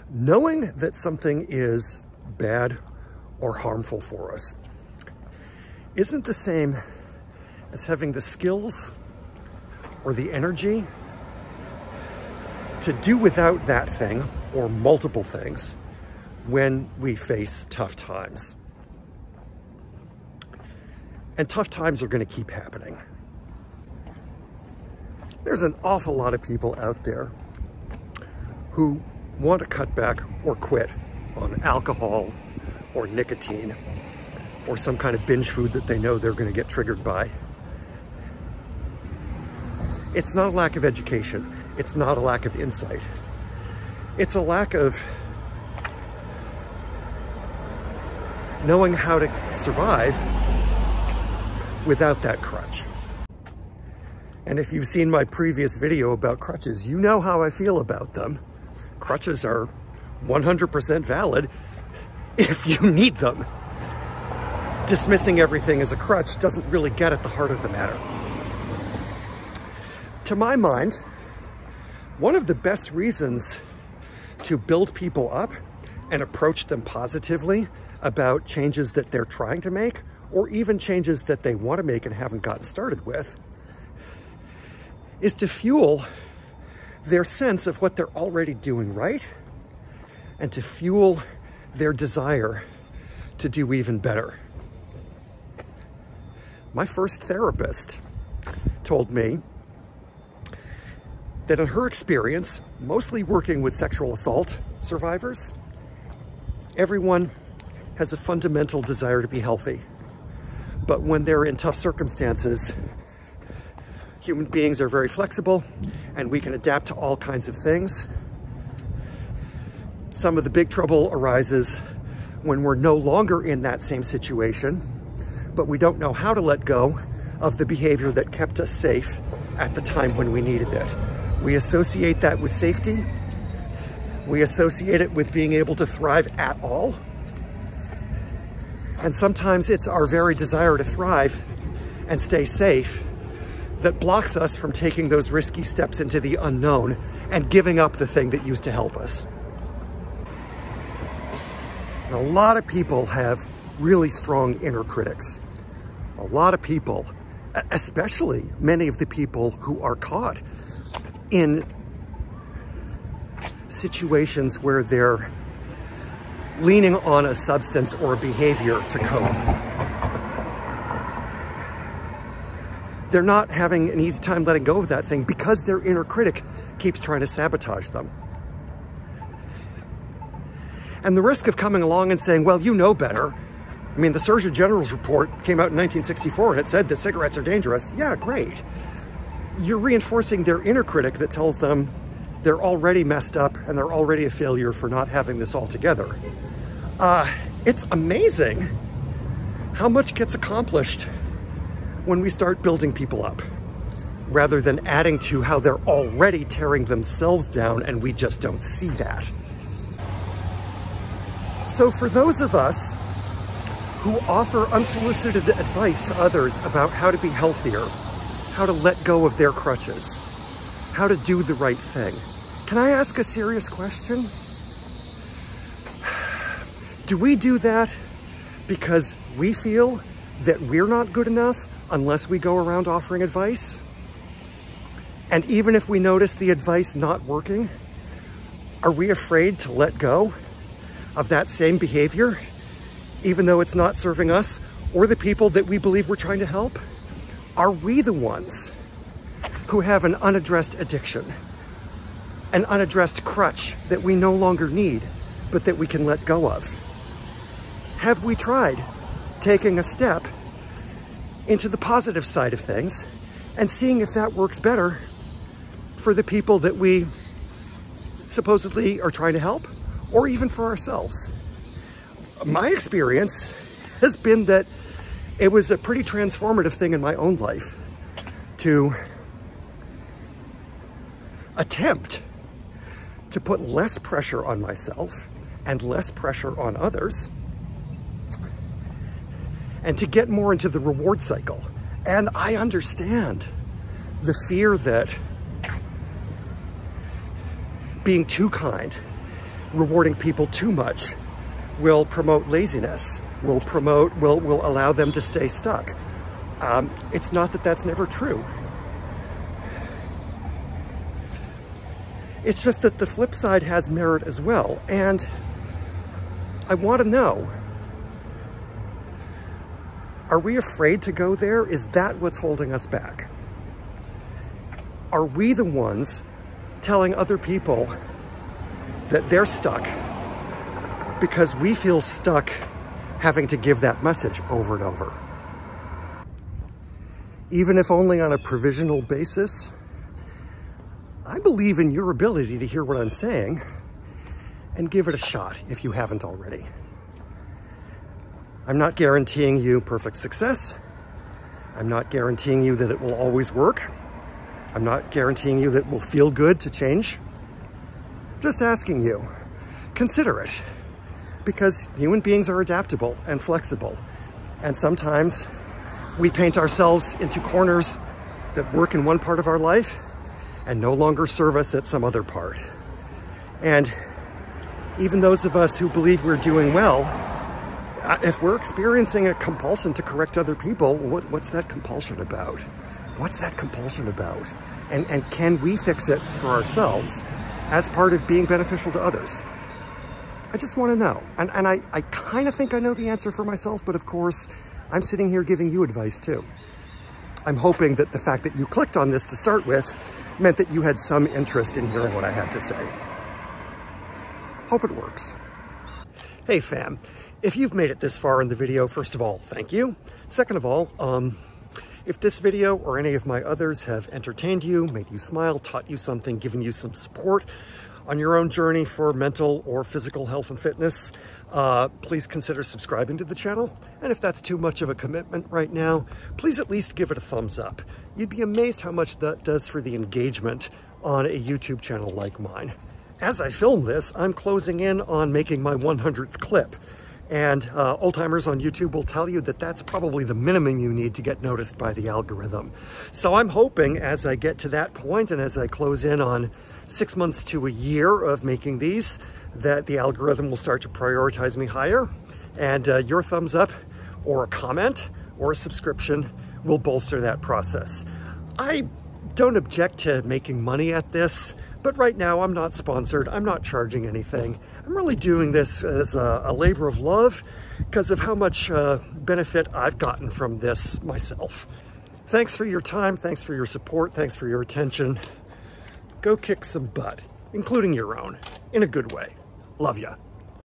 Knowing that something is bad or harmful for us isn't the same as having the skills or the energy to do without that thing or multiple things when we face tough times. And tough times are going to keep happening. There's an awful lot of people out there who want to cut back or quit on alcohol or nicotine or some kind of binge food that they know they're going to get triggered by. It's not a lack of education. It's not a lack of insight. It's a lack of knowing how to survive without that crutch. And if you've seen my previous video about crutches, you know how I feel about them. Crutches are 100% valid if you need them. Dismissing everything as a crutch doesn't really get at the heart of the matter. To my mind, one of the best reasons to build people up and approach them positively about changes that they're trying to make, or even changes that they want to make and haven't gotten started with, is to fuel their sense of what they're already doing right and to fuel their desire to do even better. My first therapist told me that in her experience, mostly working with sexual assault survivors, everyone has a fundamental desire to be healthy. But when they're in tough circumstances, human beings are very flexible and we can adapt to all kinds of things. Some of the big trouble arises when we're no longer in that same situation, but we don't know how to let go of the behavior that kept us safe at the time when we needed it. We associate that with safety. We associate it with being able to thrive at all. And sometimes it's our very desire to thrive and stay safe that blocks us from taking those risky steps into the unknown and giving up the thing that used to help us. And a lot of people have really strong inner critics. A lot of people, especially many of the people who are caught in situations where they're leaning on a substance or a behavior to cope. They're not having an easy time letting go of that thing because their inner critic keeps trying to sabotage them. And the risk of coming along and saying, well, you know better. I mean, the Surgeon General's report came out in 1964 and it said that cigarettes are dangerous. Yeah, great. You're reinforcing their inner critic that tells them they're already messed up and they're already a failure for not having this all together. It's amazing how much gets accomplished when we start building people up, rather than adding to how they're already tearing themselves down and we just don't see that. So for those of us who offer unsolicited advice to others about how to be healthier, how to let go of their crutches, how to do the right thing, can I ask a serious question? Do we do that because we feel that we're not good enough unless we go around offering advice? And even if we notice the advice not working, are we afraid to let go of that same behavior, even though it's not serving us or the people that we believe we're trying to help? Are we the ones who have an unaddressed addiction, an unaddressed crutch that we no longer need, but that we can let go of? Have we tried taking a step into the positive side of things and seeing if that works better for the people that we supposedly are trying to help, or even for ourselves? My experience has been that it was a pretty transformative thing in my own life to attempt to put less pressure on myself and less pressure on others, and to get more into the reward cycle. And I understand the fear that being too kind rewarding people too much will promote laziness, will allow them to stay stuck. It's not that that's never true. It's just that the flip side has merit as well. And I want to know, are we afraid to go there? Is that what's holding us back? Are we the ones telling other people that they're stuck because we feel stuck having to give that message over and over? Even if only on a provisional basis, I believe in your ability to hear what I'm saying and give it a shot if you haven't already. I'm not guaranteeing you perfect success. I'm not guaranteeing you that it will always work. I'm not guaranteeing you that it will feel good to change. Just asking you, consider it, because human beings are adaptable and flexible. And sometimes we paint ourselves into corners that work in one part of our life and no longer serve us at some other part. And even those of us who believe we're doing well, if we're experiencing a compulsion to correct other people, what's that compulsion about? What's that compulsion about? And can we fix it for ourselves as part of being beneficial to others? I just want to know. And I kind of think I know the answer for myself, but of course, I'm sitting here giving you advice too. I'm hoping that the fact that you clicked on this to start with meant that you had some interest in hearing what I had to say. Hope it works. Hey fam, if you've made it this far in the video, first of all, thank you. Second of all, if this video or any of my others have entertained you, made you smile, taught you something, given you some support on your own journey for mental or physical health and fitness, please consider subscribing to the channel. And if that's too much of a commitment right now, please at least give it a thumbs up. You'd be amazed how much that does for the engagement on a YouTube channel like mine. As I film this, I'm closing in on making my 100th clip. And old timers on YouTube will tell you that that's probably the minimum you need to get noticed by the algorithm. So I'm hoping as I get to that point and as I close in on 6 months to a year of making these, that the algorithm will start to prioritize me higher. And your thumbs up or a comment or a subscription will bolster that process. I don't object to making money at this, but right now I'm not sponsored. I'm not charging anything. I'm really doing this as a labor of love because of how much benefit I've gotten from this myself. Thanks for your time. Thanks for your support. Thanks for your attention. Go kick some butt, including your own, in a good way. Love ya.